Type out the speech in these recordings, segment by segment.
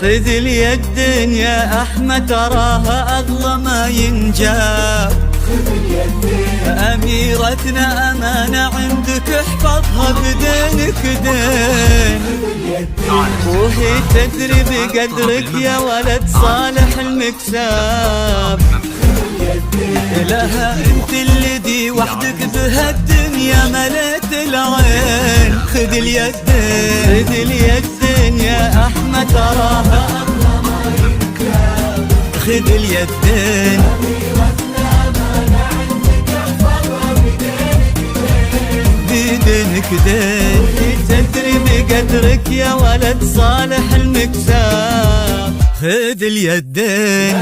خذ اليدين يا أحمد تراها أغلى ما ينجاب. أميرتنا أمانة عندك احفظها بدينك دين، وهي تدري بقدرك يا ولد صالح المكساب. لها انت اللي وحدك بهالدنيا مليت العين. خذ اليدين خذ اليدين يا أحمد تراها أغلى ما ينجاب. خذ اليدين بدينك دين، تدري بقدرك يا ولد صالح المكساب. خذ اليدين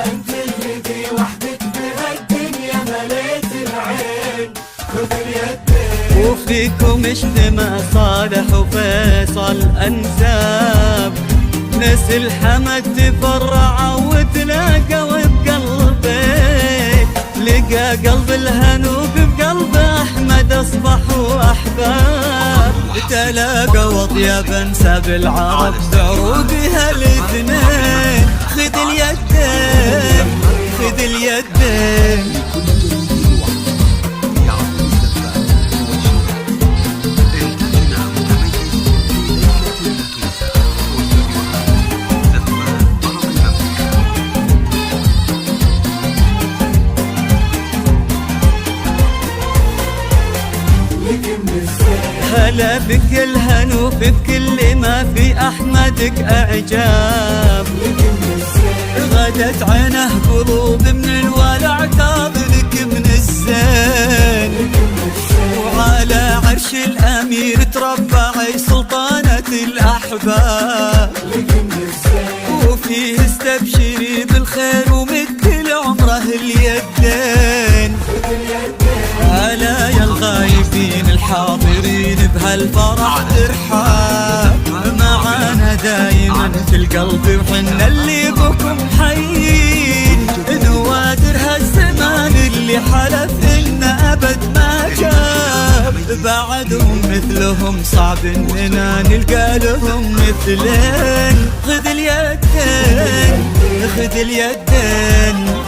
انت اللي وحدك بهالدنيا مليت العين. خذ اليدين وفيكم اجتمع صالح وفيصل أنساب، نسل حمد تفرعوا وتلاقوا بقلبك. لقى قلب الهنوب بقلب أحمد أصبحوا أحباب. تلاقوا أطيب أنساب العرب بعروقها الاثنين. خذ اليدين خذ اليدين هلا بكل هنوف بكل ما في أحمدك أعجاب. غدت عينه قلوب من الولع تاض لك من الزين. وعلى عرش الأمير تربعي سلطانة الأحباب. وفيه استبشري بالخير ومثل عمره اليدين. هلا يا الغايبين الحاضرين بهالفرح ترحاب. معانا دايما في القلب وحنا اللي بكم حيين. نوادر هالزمان اللي حلف إنه أبد ما جاب. بعدهم مثلهم صعب إننا نلقى لهم مثلين. خذ اليدين خذ اليدين